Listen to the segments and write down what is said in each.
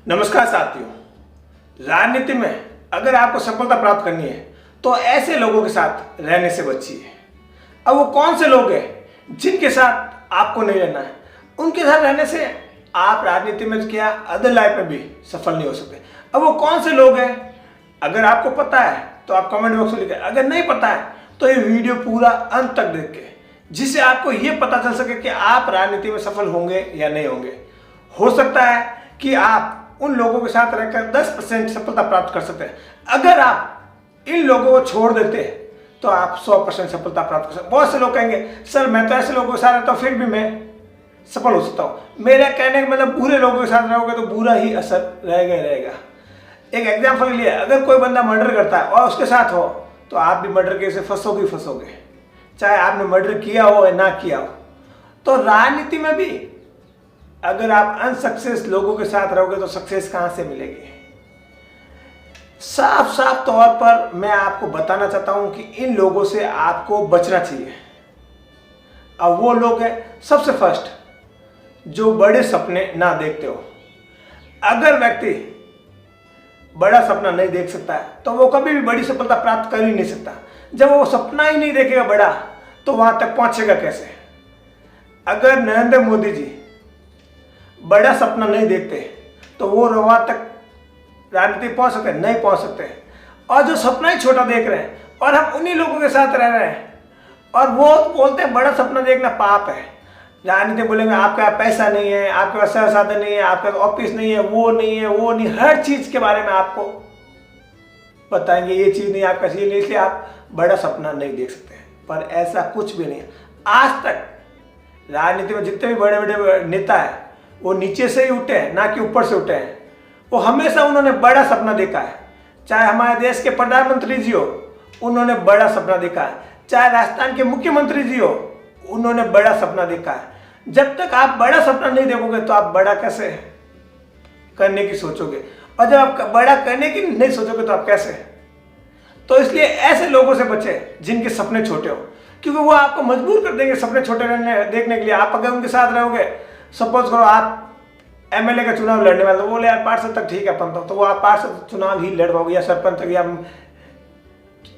नमस्कार साथियों। राजनीति में अगर आपको सफलता प्राप्त करनी है तो ऐसे लोगों के साथ रहने से बचिए। अब वो कौन से लोग हैं जिनके साथ आपको नहीं रहना है? उनके साथ रहने से आप राजनीति में क्या अदर लाइफ में भी सफल नहीं हो सकते। अब वो कौन से लोग हैं? अगर आपको पता है तो आप कमेंट बॉक्स में लिखें, अगर नहीं पता है तो ये वीडियो पूरा अंत तक देखें, जिससे आपको ये पता चल सके कि आप राजनीति में सफल होंगे या नहीं होंगे। हो सकता है कि आप उन लोगों के साथ रहकर 10% सफलता प्राप्त कर सकते हैं। अगर आप इन लोगों को छोड़ देते तो आप 100% सफलता प्राप्त कर सकते। बहुत से लोग कहेंगे सर मैं तो ऐसे लोगों के साथ रहता हूँ फिर भी मैं सफल हो सकता हूँ। मेरा कहने का मतलब बुरे लोगों के साथ रहोगे तो बुरा ही असर रहेगा ही रहेगा। एक एग्जाम्पल के लिए, अगर कोई बंदा मर्डर करता है और उसके साथ हो तो आप भी मर्डर केस से फंसोगे, चाहे आपने मर्डर किया हो या ना किया हो। तो राजनीति में भी अगर आप अनसक्सेस लोगों के साथ रहोगे तो सक्सेस कहां से मिलेगी? साफ साफ तौर पर मैं आपको बताना चाहता हूं कि इन लोगों से आपको बचना चाहिए। अब वो लोग हैं सबसे फर्स्ट जो बड़े सपने ना देखते हो। अगर व्यक्ति बड़ा सपना नहीं देख सकता है तो वो कभी भी बड़ी सफलता प्राप्त कर ही नहीं सकता। जब वो सपना ही नहीं देखेगा बड़ा तो वहां तक पहुंचेगा कैसे? अगर नरेंद्र मोदी जी बड़ा सपना नहीं देखते तो वो वहां तक राजनीति पहुंच सकते नहीं पहुंच सकते। और जो सपना ही छोटा देख रहे हैं और हम उन्हीं लोगों के साथ रह रहे हैं और वो बोलते हैं बड़ा सपना देखना पाप है। राजनीति बोलेंगे आपके पास पैसा नहीं है, आपके पास संसाधन नहीं है, आपके पास ऑफिस नहीं है, वो नहीं है, वो नहीं, हर चीज के बारे में आपको बताएंगे ये चीज नहीं, आपका चीज नहीं, इसलिए आप बड़ा सपना नहीं देख सकते। पर ऐसा कुछ भी नहीं है। आज तक राजनीति में जितने भी बड़े बड़े नेता है वो नीचे से ही उठे हैं, ना कि ऊपर से उठे हैं। वो हमेशा उन्होंने बड़ा सपना देखा है। चाहे हमारे देश के प्रधानमंत्री जी हो, उन्होंने बड़ा सपना देखा है। चाहे राजस्थान के मुख्यमंत्री जी हो, उन्होंने बड़ा सपना देखा है। जब तक आप बड़ा सपना नहीं देखोगे तो आप बड़ा कैसे करने की सोचोगे, और जब आप बड़ा करने की नहीं सोचोगे तो आप कैसे? तो इसलिए ऐसे लोगों से बचे जिनके सपने छोटे हो, क्योंकि वो आपको मजबूर कर देंगे सपने छोटे देखने के लिए। आप अगर उनके साथ रहोगे, सपोज करो आप एमएलए का चुनाव लड़ने वाले, तो बोले यार पार्षद तक ठीक है अपन तो वो आप पार्षद चुनाव ही लड़ पाओगे या सरपंच तक या।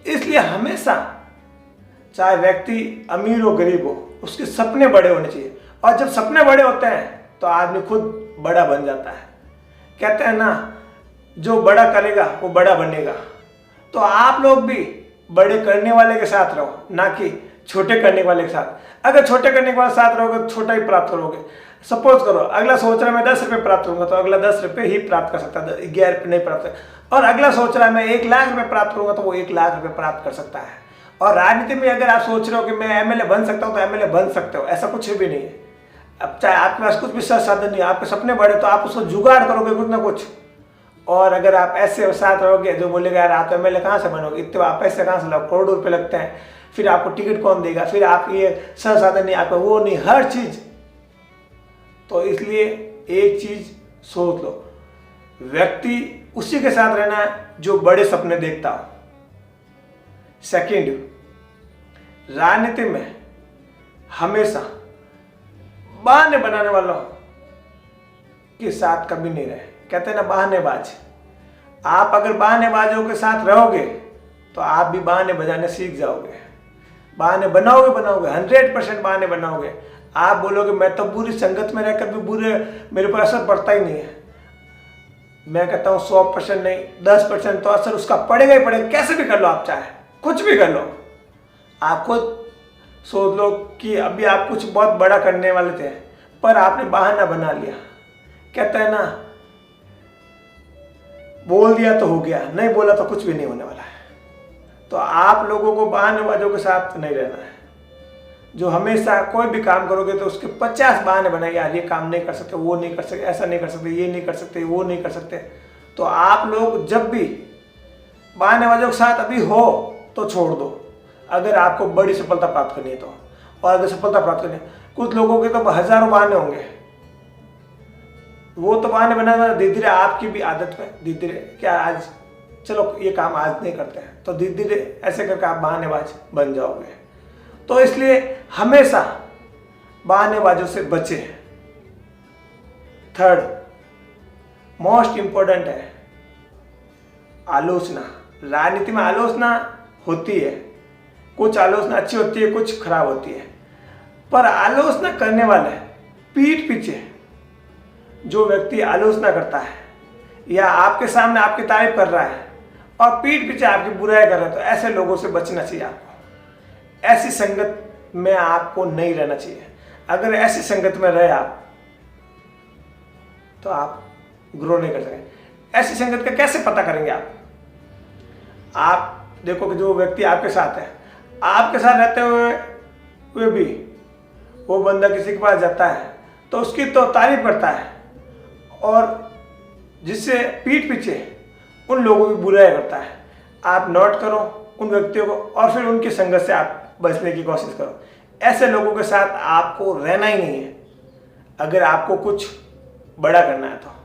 इसलिए हमेशा चाहे व्यक्ति अमीर हो गरीब हो, उसके सपने बड़े होने चाहिए। और जब सपने बड़े होते हैं तो आदमी खुद बड़ा बन जाता है। कहते हैं ना, जो बड़ा करेगा वो बड़ा बनेगा। तो आप लोग भी बड़े करने वाले के साथ रहो, ना कि छोटे करने वाले के साथ। अगर छोटे करने के साथ रहोगे तो छोटा ही प्राप्त करोगे। सपोज करो अगला सोच रहा है मैं 10 रुपये प्राप्त करूंगा तो अगला 10 रुपये ही प्राप्त कर सकता है, 11 रुपये नहीं प्राप्त कर। और अगला सोच रहा है मैं 1 लाख रुपये प्राप्त करूंगा तो वो 1 लाख रुपये प्राप्त कर सकता है। और राजनीति में अगर आप सोच रहे हो कि मैं एमएलए बन सकता हूं तो एमएलए बन सकते हो, ऐसा कुछ भी नहीं है। अब चाहे आपके पास कुछ भी संसाधन नहीं है, आपके सपने बड़े तो आप उसको जुगाड़ करोगे कुछ ना कुछ। और अगर आप ऐसे साथ रहोगे जो बोलेगा यार आप एमएलए कहाँ से बनोगे, इतने आप पैसे कहाँ से लाओ, करोड़ों रुपये लगते हैं, फिर आपको टिकट कौन देगा, फिर आप ये संसाधन नहीं, आपका वो नहीं, हर चीज। तो इसलिए एक चीज सोच लो, व्यक्ति उसी के साथ रहना है जो बड़े सपने देखता हो। सेकंड, राजनीति में हमेशा बहाने बनाने वालों के साथ कभी नहीं रहे। कहते हैं ना बहानेबाज। आप अगर बहानेबाजों के साथ रहोगे तो आप भी बहाने बजाने सीख जाओगे। बहाने बनाओगे 100% बहाने बनाओगे। आप बोलोगे मैं तो बुरी संगत में रहकर भी बुरे मेरे पर असर पड़ता ही नहीं है। मैं कहता हूँ 100% नहीं 10% तो असर उसका पड़ेगा ही पड़ेगा। कैसे भी कर लो, आप चाहे कुछ भी कर लो। आप खुद सोच लो कि अभी आप कुछ बहुत बड़ा करने वाले थे पर आपने बहाना बना लिया। कहता है ना, बोल दिया तो हो गया, नहीं बोला तो कुछ भी नहीं होने वाला है। तो आप लोगों को बहानेबाजों के साथ नहीं रहना है, जो हमेशा कोई भी काम करोगे तो उसके 50 बहाने बनाए, यार ये काम नहीं कर सकते, वो नहीं कर सकते, ऐसा नहीं कर सकते, ये नहीं कर सकते, वो नहीं कर सकते। तो आप लोग जब भी बहानेबाजों के साथ अभी हो तो छोड़ दो, अगर आपको बड़ी सफलता प्राप्त करनी है तो। और अगर सफलता प्राप्त करनी है, कुछ लोगों के तो हजारों बहाने होंगे, वो तो बहाने बनाना धीरे धीरे आपकी भी आदत में, धीरे धीरे क्या आज चलो ये काम आज नहीं करते हैं तो धीरे धीरे ऐसे करके आप बहानेबाज बन जाओगे। तो इसलिए हमेशा बहानेबाजों से बचें। थर्ड, मोस्ट इम्पोर्टेंट है आलोचना। राजनीति में आलोचना होती है, कुछ आलोचना अच्छी होती है, कुछ खराब होती है, पर आलोचना करने वाले पीठ पीछे जो व्यक्ति आलोचना करता है या आपके सामने आपकी तारीफ कर रहा है और पीठ पीछे आपकी बुराई कर रहा है, तो ऐसे लोगों से बचना चाहिए आपको। ऐसी संगत में आपको नहीं रहना चाहिए। अगर ऐसी संगत में रहे आप तो आप ग्रो नहीं कर सकेंगे। ऐसी संगत का कैसे पता करेंगे आप देखो कि जो व्यक्ति आपके साथ है, आपके साथ रहते हुए भी वो बंदा किसी के पास जाता है तो उसकी तो तारीफ करता है और जिससे पीठ पीछे उन लोगों की बुराई करता है। आप नोट करो उन व्यक्तियों को और फिर उनकी संगत से आप बचने की कोशिश करो। ऐसे लोगों के साथ आपको रहना ही नहीं है अगर आपको कुछ बड़ा करना है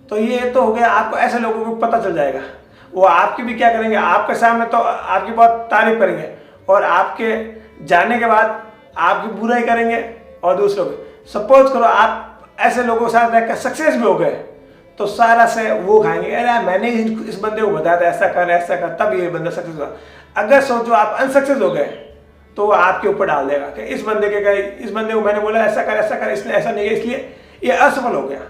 तो ये तो हो गया। आपको ऐसे लोगों को पता चल जाएगा, वो आपकी भी क्या करेंगे, आपके सामने तो आपकी बहुत तारीफ करेंगे और आपके जाने के बाद आपकी बुराई करेंगे और दूसरों की। सपोज करो आप ऐसे लोगों के साथ रहकर सक्सेस भी हो गए तो सारा से वो खाएंगे, अरे मैंने इस बंदे को बताया था ऐसा कर तब ये बंदा सक्सेस हुआ। अगर सोचो आप अनसक्सेस हो गए तो वो आपके ऊपर डाल देगा कि इस बंदे को मैंने बोला ऐसा कर, इसने ऐसा नहीं किया इसलिए ये असफल हो गया।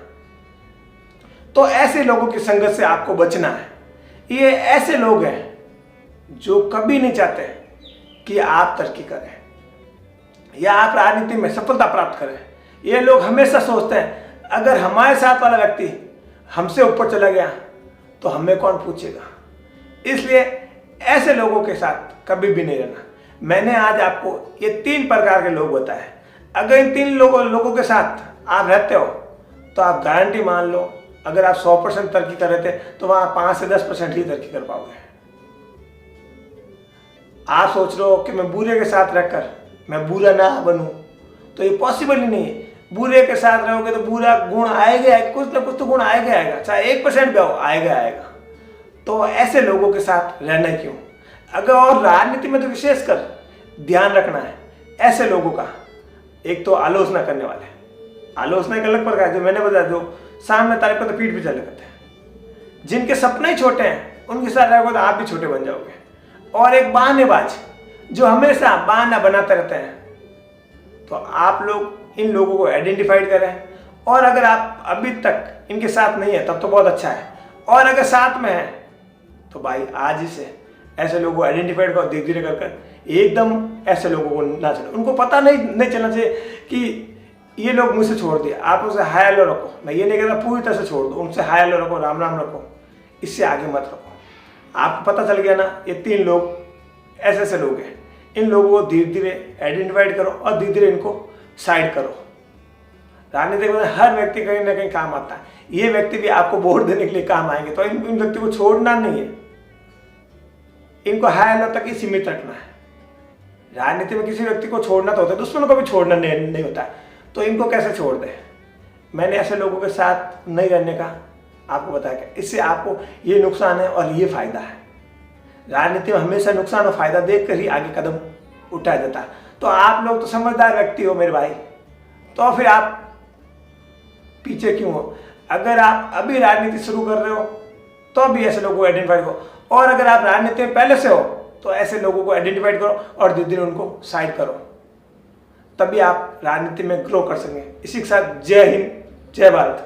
तो ऐसे लोगों की संगत से आपको बचना है। ये ऐसे लोग हैं जो कभी नहीं चाहते कि आप तरक्की करें या आप राजनीति में सफलता प्राप्त करें। ये लोग हमेशा सोचते हैं अगर हमारे साथ वाला व्यक्ति हमसे ऊपर चला गया तो हमें कौन पूछेगा। इसलिए ऐसे लोगों के साथ कभी भी नहीं रहना। मैंने आज आपको ये 3 प्रकार के लोग बताए। अगर इन 3 लोगों के साथ आप रहते हो तो आप गारंटी मान लो अगर आप 100% तरक्की कर रहे थे तो वहां 5 से 10% ही तरक्की कर पाओगे। आप सोच रहे हो कि मैं बुरे के साथ रहकर मैं बुरा ना बनूं, तो ये पॉसिबल ही नहीं है। बुरे के साथ रहोगे तो बुरा गुण आएगा, कुछ ना कुछ तो गुण आएगा, चाहे 1% भी हो आएगा। तो ऐसे लोगों के साथ रहना क्यों। अगर और राजनीति में तो विशेषकर ध्यान रखना है ऐसे लोगों का। एक तो आलोचना करने वाले, आलोचना एक अलग प्रकार जो मैंने बताया, जो सामने तारीफ करते पीठ पीछे लगते हैं। जिनके सपने ही छोटे हैं उनके साथ रहोगे तो आप भी छोटे बन जाओगे। और एक बहानेबाज जो हमेशा बहाना बनाते रहते हैं, तो आप लोग इन लोगों को आइडेंटिफाइड करें। और अगर आप अभी तक इनके साथ नहीं है तब तो बहुत अच्छा है, और अगर साथ में है तो भाई आज ही से ऐसे लोगों को आइडेंटिफाइड करो, धीरे धीरे कर एकदम ऐसे लोगों को ना चलो। उनको पता नहीं चलना चाहिए कि ये लोग मुझसे छोड़ दिए। आप उनसे हाय हेलो रखो, मैं ये नहीं कहता पूरी तरह से छोड़ दो, उनसे हाय हेलो रखो, राम राम रखो, इससे आगे मत रखो। आपको पता चल गया ना ये 3 लोग ऐसे लोग हैं। इन लोगों को धीरे धीरे आइडेंटिफाइड करो और धीरे धीरे इनको साइड करो। राजनीतिक में हर व्यक्ति कहीं ना कहीं काम आता है। ये व्यक्ति भी आपको वोट देने के लिए काम आएंगे, तो इन व्यक्ति को छोड़ना नहीं है, इनको हाय हेलो तक ही सीमित रखना है। राजनीति में किसी व्यक्ति को छोड़ना तो होता है, दुश्मनों को भी छोड़ना नहीं होता है, तो इनको कैसे छोड़ दे। मैंने ऐसे लोगों के साथ नहीं रहने का आपको बताया। इससे आपको ये नुकसान है और ये फायदा है। राजनीति में हमेशा नुकसान और फायदा देखकर ही आगे कदम उठाया जाता है। तो आप लोग तो समझदार व्यक्ति हो मेरे भाई, तो फिर आप पीछे क्यों हो। अगर आप अभी राजनीति शुरू कर रहे हो तो भी ऐसे लोगों को आइडेंटिफाई करो, और अगर आप राजनीति में पहले से हो तो ऐसे लोगों को आइडेंटिफाइड करो और धीरे धीरे उनको साइड करो, तभी आप राजनीति में ग्रो कर सकेंगे। इसी के साथ जय हिंद, जय भारत।